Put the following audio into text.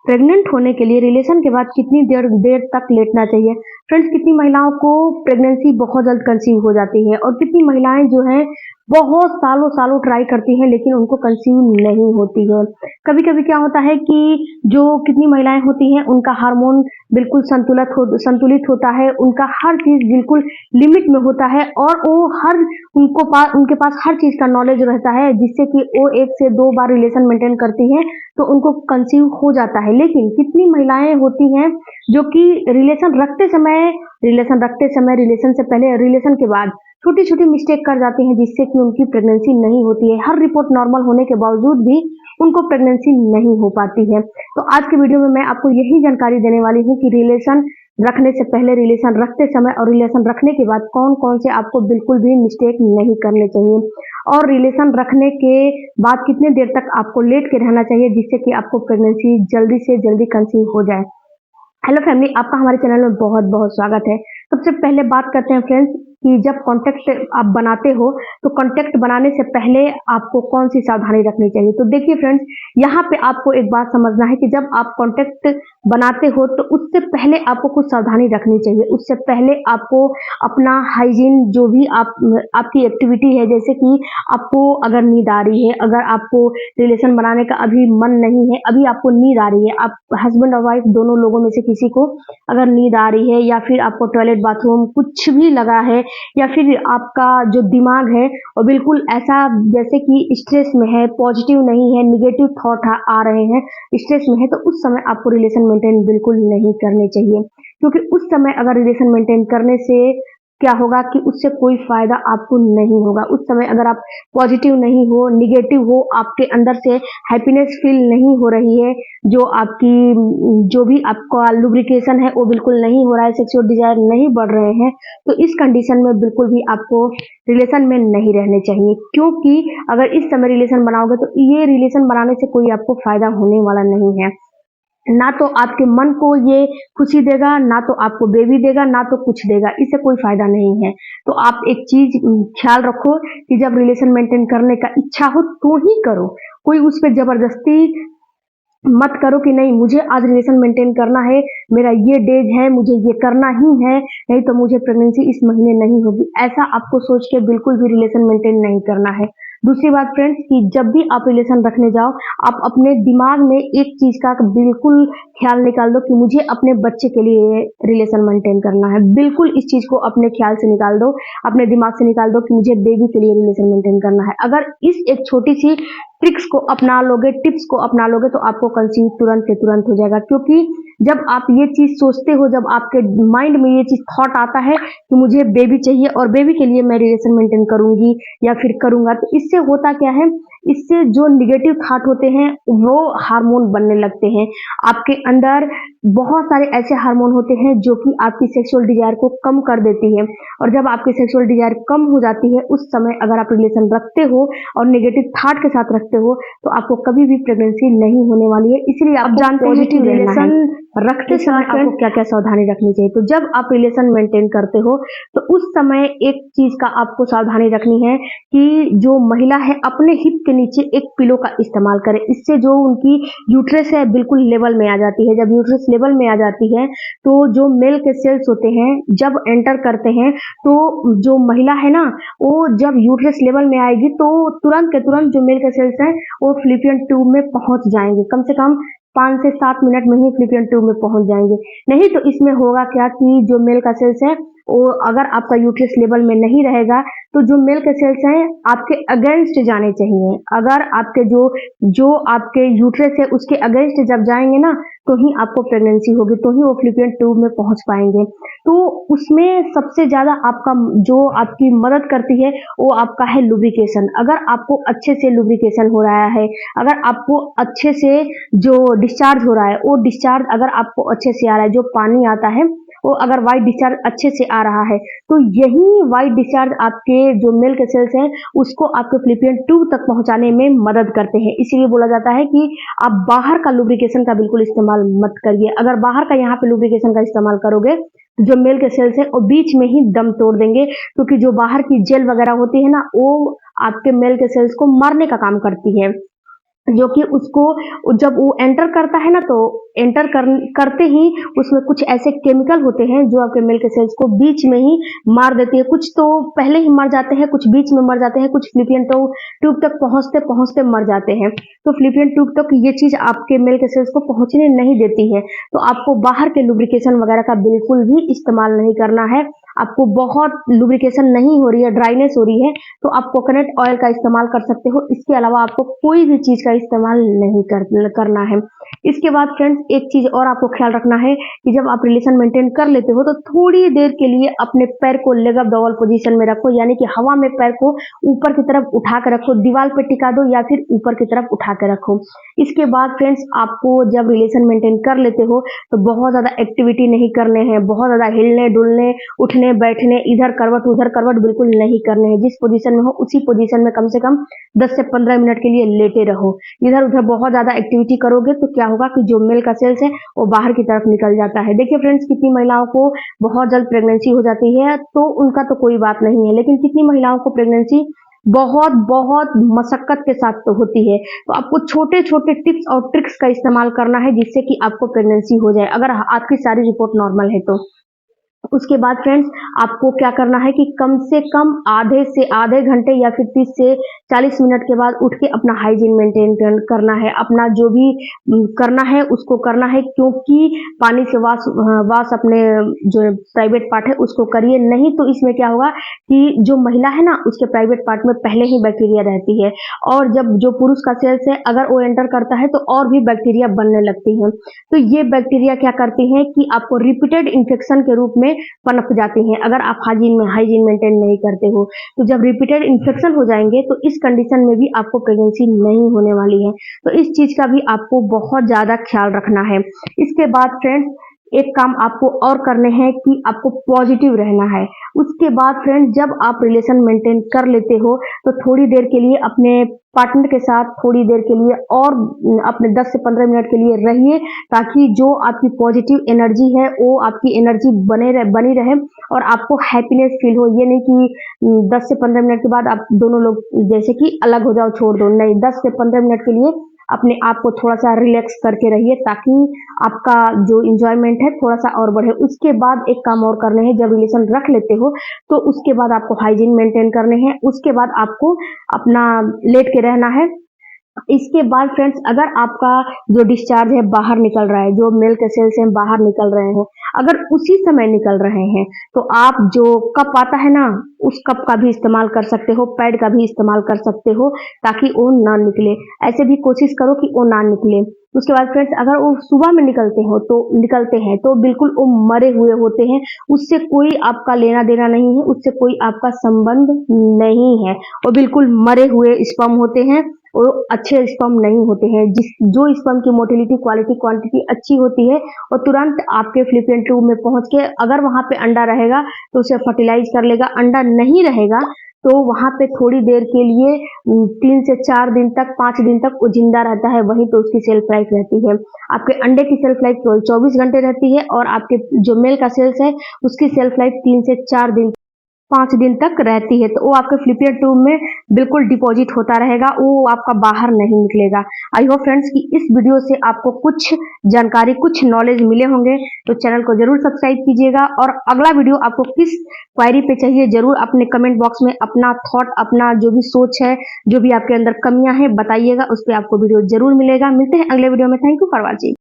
Pregnant होने के लिए रिलेशन के बाद कितनी देर देर तक लेटना चाहिए। फ्रेंड्स, कितनी महिलाओं को प्रेगनेंसी बहुत जल्द कंसीव हो जाती है और कितनी महिलाएं जो हैं बहुत सालों सालों ट्राई करती हैं लेकिन उनको कंसीव नहीं होती है। कभी कभी क्या होता है कि जो कितनी महिलाएं होती हैं उनका हार्मोन बिल्कुल संतुलित होता है, उनका हर चीज बिल्कुल लिमिट में होता है और वो हर उनके पास हर चीज का नॉलेज रहता है, जिससे कि वो 1 से 2 बार रिलेशन मेंटेन करती हैं तो उनको कंसीव हो जाता है। लेकिन कितनी महिलाएं होती हैं जो कि रिलेशन रखते समय, रिलेशन से पहले, रिलेशन के बाद छोटी छोटी मिस्टेक कर जाती हैं जिससे कि उनकी प्रेगनेंसी नहीं होती है। हर रिपोर्ट नॉर्मल होने के बावजूद भी उनको प्रेगनेंसी नहीं हो पाती है। तो आज के वीडियो में मैं आपको यही जानकारी देने वाली हूँ कि रिलेशन रखने से पहले, रिलेशन रखते समय और रिलेशन रखने के बाद कौन कौन से आपको बिल्कुल भी मिस्टेक नहीं करने चाहिए और रिलेशन रखने के बाद कितने देर तक आपको लेट के रहना चाहिए जिससे कि आपको प्रेगनेंसी जल्दी से जल्दी कंसीव हो जाए। हेलो फैमिली, आपका हमारे चैनल में बहुत बहुत स्वागत है। सबसे पहले बात करते हैं फ्रेंड्स कि जब कॉन्टेक्ट आप बनाते हो तो कॉन्टेक्ट बनाने से पहले आपको कौन सी सावधानी रखनी चाहिए। तो देखिए फ्रेंड्स, यहाँ पे आपको एक बात समझना है कि जब आप कॉन्टेक्ट बनाते हो तो उससे पहले आपको कुछ सावधानी रखनी चाहिए। उससे पहले आपको अपना हाइजीन, जो भी आपकी एक्टिविटी है, जैसे कि आपको अगर नींद आ रही है, अगर आपको रिलेशन बनाने का अभी मन नहीं है, अभी आपको नींद आ रही है, आप हस्बैंड और वाइफ दोनों लोगों में से किसी को अगर नींद आ रही है या फिर आपको टॉयलेट बाथरूम कुछ भी लगा है या फिर आपका जो दिमाग है वो बिल्कुल ऐसा जैसे कि स्ट्रेस में है, पॉजिटिव नहीं है, निगेटिव थॉट आ रहे हैं, स्ट्रेस में है, तो उस समय आपको रिलेशन मेंटेन बिल्कुल नहीं करने चाहिए। क्योंकि उस समय अगर रिलेशन मेंटेन करने से क्या होगा कि उससे कोई फायदा आपको नहीं होगा। उस समय अगर आप पॉजिटिव नहीं हो, निगेटिव हो, आपके अंदर से हैप्पीनेस फील नहीं हो रही है, जो भी आपका लुब्रिकेशन है वो बिल्कुल नहीं हो रहा है, सेक्सुअल डिजायर नहीं बढ़ रहे हैं, तो इस कंडीशन में बिल्कुल भी आपको रिलेशन में नहीं रहने चाहिए। क्योंकि अगर इस समय रिलेशन बनाओगे तो ये रिलेशन बनाने से कोई आपको फायदा होने वाला नहीं है। ना तो आपके मन को ये खुशी देगा, ना तो आपको बेबी देगा, ना तो कुछ देगा, इससे कोई फायदा नहीं है। तो आप एक चीज ख्याल रखो कि जब रिलेशन मेंटेन करने का इच्छा हो तो ही करो, कोई उस पर जबरदस्ती मत करो कि नहीं मुझे आज रिलेशन मेंटेन करना है, मेरा ये डेज है, मुझे ये करना ही है, नहीं तो मुझे प्रेगनेंसी इस महीने नहीं होगी। ऐसा आपको सोच के बिल्कुल भी रिलेशन मेंटेन नहीं करना है। दूसरी बात फ्रेंड्स, कि जब भी आप रिलेशन रखने जाओ, आप अपने दिमाग में एक चीज का बिल्कुल ख्याल निकाल दो कि मुझे अपने बच्चे के लिए रिलेशन मेंटेन करना है। बिल्कुल इस चीज को अपने ख्याल से निकाल दो, अपने दिमाग से निकाल दो कि मुझे बेबी के लिए रिलेशन मेंटेन करना है। अगर इस एक छोटी सी ट्रिक्स को अपना लोगे, टिप्स को अपना लोगे, तो आपको कंसीव तुरंत के तुरंत हो जाएगा। क्योंकि जब आप ये चीज सोचते हो, जब आपके माइंड में ये चीज थॉट आता है कि मुझे बेबी चाहिए और बेबी के लिए मैं रिलेशन मेंटेन करूंगी या फिर करूंगा, तो इससे होता क्या है, इससे जो निगेटिव थॉट होते हैं वो हार्मोन बनने लगते हैं। आपके अंदर बहुत सारे ऐसे हार्मोन होते हैं जो कि आपकी सेक्सुअल डिजायर को कम कर देती है, और जब आपकी सेक्सुअल डिजायर कम हो जाती है उस समय अगर आप रिलेशन रखते हो और नेगेटिव थॉट के साथ रखते हो तो आपको कभी भी प्रेगनेंसी नहीं होने वाली है। इसलिए आप जानते हैं कि रिलेशन रखते समय आपको क्या क्या सावधानी रखनी चाहिए। तो जब आप रिलेशन मेंटेन करते हो तो उस समय एक चीज का आपको सावधानी रखनी है कि जो महिला है अपने हिप के नीचे एक पिलो का इस्तेमाल करे। इससे जो उनकी यूट्रस है बिल्कुल लेवल में आ जाती है। जब यूट्रस लेवल में आ जाती है तो जो मेल के सेल्स होते हैं जब एंटर करते हैं, तो जो महिला है ना, वो जब यूट्रस लेवल में आएगी तो तुरंत के तुरंत जो मेल के सेल्स हैं वो फ्लिपियन ट्यूब में पहुंच जाएंगे। कम से कम 5 से 7 मिनट में ही फ्लिपियन ट्यूब में पहुंच जाएंगे। नहीं तो इसमें होगा क्या कि जो मेल का सेल्स है वो अगर आपका यूट्रस लेवल में नहीं रहेगा तो जो मेल के सेल्स हैं आपके अगेंस्ट जाने चाहिए। अगर आपके जो आपके यूट्रस है उसके अगेंस्ट जब जाएंगे ना तो ही आपको प्रेगनेंसी होगी, तो ही वो फ्लिपियन ट्यूब में पहुंच पाएंगे। तो उसमें सबसे ज्यादा जो आपकी मदद करती है वो आपका है लुब्रिकेशन। अगर आपको अच्छे से लुब्रिकेशन हो रहा है, अगर आपको अच्छे से जो डिस्चार्ज हो रहा है वो डिस्चार्ज अगर आपको अच्छे से आ रहा है, जो पानी आता है वो अगर वाइट डिस्चार्ज अच्छे से आ रहा है, तो यही वाइट डिस्चार्ज आपके जो मेल के सेल्स हैं उसको आपके फ्लिपियन ट्यूब तक पहुंचाने में मदद करते हैं। इसीलिए बोला जाता है कि आप बाहर का लुब्रिकेशन का बिल्कुल इस्तेमाल मत करिए। अगर बाहर का यहाँ पे लुब्रिकेशन का इस्तेमाल करोगे तो जो मेल के सेल्स हैं वो बीच में ही दम तोड़ देंगे, क्योंकि जो बाहर की जेल वगैरह होती है ना वो आपके मेल के सेल्स को मारने का काम करती है। जो कि उसको जब वो एंटर करता है ना, तो करते ही उसमें कुछ ऐसे केमिकल होते हैं जो आपके मिल्क सेल्स को बीच में ही मार देती है। कुछ तो पहले ही मर जाते हैं, कुछ बीच में मर जाते हैं, कुछ फ़्लैपियन ट्यूब तक पहुँचते पहुँचते मर जाते हैं। तो फ़्लैपियन ट्यूब तक ये चीज़ आपके मिल्क सेल्स को पहुँचने नहीं देती है। तो आपको बाहर के लुब्रिकेशन वगैरह का बिल्कुल भी इस्तेमाल नहीं करना है। आपको बहुत लुब्रिकेशन नहीं हो रही है, ड्राइनेस हो रही है, तो आप कोकोनट ऑयल का इस्तेमाल कर सकते हो। इसके अलावा आपको कोई भी चीज़ का इस्तेमाल नहीं करना है। इसके बाद फ्रेंड्स, एक चीज़ और आपको ख्याल रखना है कि जब आप रिलेशन मेंटेन कर लेते हो तो थोड़ी देर के लिए अपने पैर को leg up the wall position में रखो, यानी कि हवा में पैर को ऊपर की तरफ उठा के रखो, दीवार पे टिका दो या फिर ऊपर की तरफ उठा के रखो। इसके बाद फ्रेंड्स, आपको जब रिलेशन मेंटेन कर लेते हो तो बहुत ज़्यादा एक्टिविटी नहीं करने हैं, बहुत ज़्यादा हिलने डुलने उठने बैठने इधर करवट उधर करवट बिल्कुल नहीं करने हैं। जिस पोजीशन में हो उसी पोजीशन में कम से कम 10 से 15 मिनट के लिए लेटे रहो। इधर उधर बहुत ज्यादा एक्टिविटी करोगे तो क्या होगा कि जो मेल का सेल्स है वो बाहर की तरफ निकल जाता है। देखिए फ्रेंड्स, कितनी महिलाओं को बहुत जल्द प्रेगनेंसी हो जाती है तो उनका तो कोई बात नहीं है, लेकिन कितनी महिलाओं को प्रेगनेंसी बहुत बहुत मशक्कत के साथ तो होती है। तो आपको छोटे छोटे टिप्स और ट्रिक्स का इस्तेमाल करना है जिससे कि आपको प्रेगनेंसी हो जाए, अगर आपकी सारी रिपोर्ट नॉर्मल है तो। उसके बाद फ्रेंड्स, आपको क्या करना है कि कम से कम आधे से आधे घंटे या फिर 30 से 40 मिनट के बाद उठ के अपना हाइजीन मेंटेन करना है। अपना जो भी करना है उसको करना है, क्योंकि पानी से वाश अपने जो प्राइवेट पार्ट है उसको करिए, नहीं तो इसमें क्या होगा कि जो महिला है ना उसके प्राइवेट पार्ट में पहले ही बैक्टीरिया रहती है, और जब जो पुरुष का सेल्स है अगर वो एंटर करता है तो और भी बैक्टीरिया बनने लगती हैं। तो ये बैक्टीरिया क्या करती हैं कि आपको रिपीटेड इन्फेक्शन के रूप में पनप जाती हैं अगर आप हाइजीन मेंटेन नहीं करते हो। तो जब रिपीटेड इन्फेक्शन हो जाएंगे तो इस कंडीशन में भी आपको प्रेगनेंसी नहीं होने वाली है। तो इस चीज का भी आपको बहुत ज्यादा ख्याल रखना है। इसके बाद फ्रेंड्स, एक काम आपको और करने हैं कि आपको पॉजिटिव रहना है। उसके बाद फ्रेंड्स, जब आप रिलेशन मेंटेन कर लेते हो तो थोड़ी देर के लिए अपने पार्टनर के साथ थोड़ी देर के लिए और अपने 10 से 15 मिनट के लिए रहिए, ताकि जो आपकी पॉजिटिव एनर्जी है वो आपकी एनर्जी बनी रहे और आपको हैप्पीनेस फील हो। ये नहीं कि 10 से 15 मिनट के बाद आप दोनों लोग जैसे कि अलग हो जाओ, छोड़ दो, नहीं, 10 से 15 मिनट के लिए अपने आप को थोड़ा सा रिलैक्स करके रहिए ताकि आपका जो इंजॉयमेंट है थोड़ा सा और बढ़े। उसके बाद एक काम और करने हैं, जब रिलेशन रख लेते हो तो उसके बाद आपको हाइजीन मेंटेन करने हैं। उसके बाद आपको अपना लेट के रहना है। इसके बाद फ्रेंड्स, अगर आपका जो डिस्चार्ज है बाहर निकल रहा है, जो मिल्क सेल्स हैं बाहर निकल रहे हैं, अगर उसी समय निकल रहे हैं तो आप जो कप आता है ना उस कप का भी इस्तेमाल कर सकते हो, पैड का भी इस्तेमाल कर सकते हो ताकि वो ना निकले। ऐसे भी कोशिश करो कि वो ना निकले। उसके बाद फ्रेंड्स, अगर वो सुबह में निकलते हैं तो बिल्कुल वो मरे हुए होते हैं, उससे कोई आपका लेना देना नहीं है, उससे कोई आपका संबंध नहीं है। वो बिल्कुल मरे हुए स्पर्म होते हैं, वो अच्छे स्पर्म नहीं होते हैं। जो स्पर्म की मोटिलिटी क्वालिटी क्वांटिटी अच्छी होती है वो तुरंत आपके फ्लिपियन ट्यूब में पहुंच के अगर वहां पे अंडा रहेगा तो उसे फर्टिलाइज कर लेगा, अंडा नहीं रहेगा तो वहां पे थोड़ी देर के लिए 3 से 4 दिन तक 5 दिन तक वो जिंदा रहता है, वहीं पे उसकी सेल्फ लाइफ रहती है। आपके अंडे की सेल्फ लाइफ 24 घंटे रहती है और आपके जो मेल का सेल्स है उसकी सेल्फ लाइफ 3 से 4 दिन 5 दिन तक रहती है। तो वो आपके फ्लिपियन ट्यूब में बिल्कुल डिपॉजिट होता रहेगा, वो आपका बाहर नहीं निकलेगा। आई होप फ्रेंड्स कि इस वीडियो से आपको कुछ जानकारी कुछ नॉलेज मिले होंगे, तो चैनल को जरूर सब्सक्राइब कीजिएगा। और अगला वीडियो आपको किस क्वायरी पे चाहिए जरूर अपने कमेंट बॉक्स में अपना थॉट, अपना जो भी सोच है, जो भी आपके अंदर कमियां हैं बताइएगा, उस पर आपको वीडियो जरूर मिलेगा। मिलते हैं अगले वीडियो में। Thank you for watching.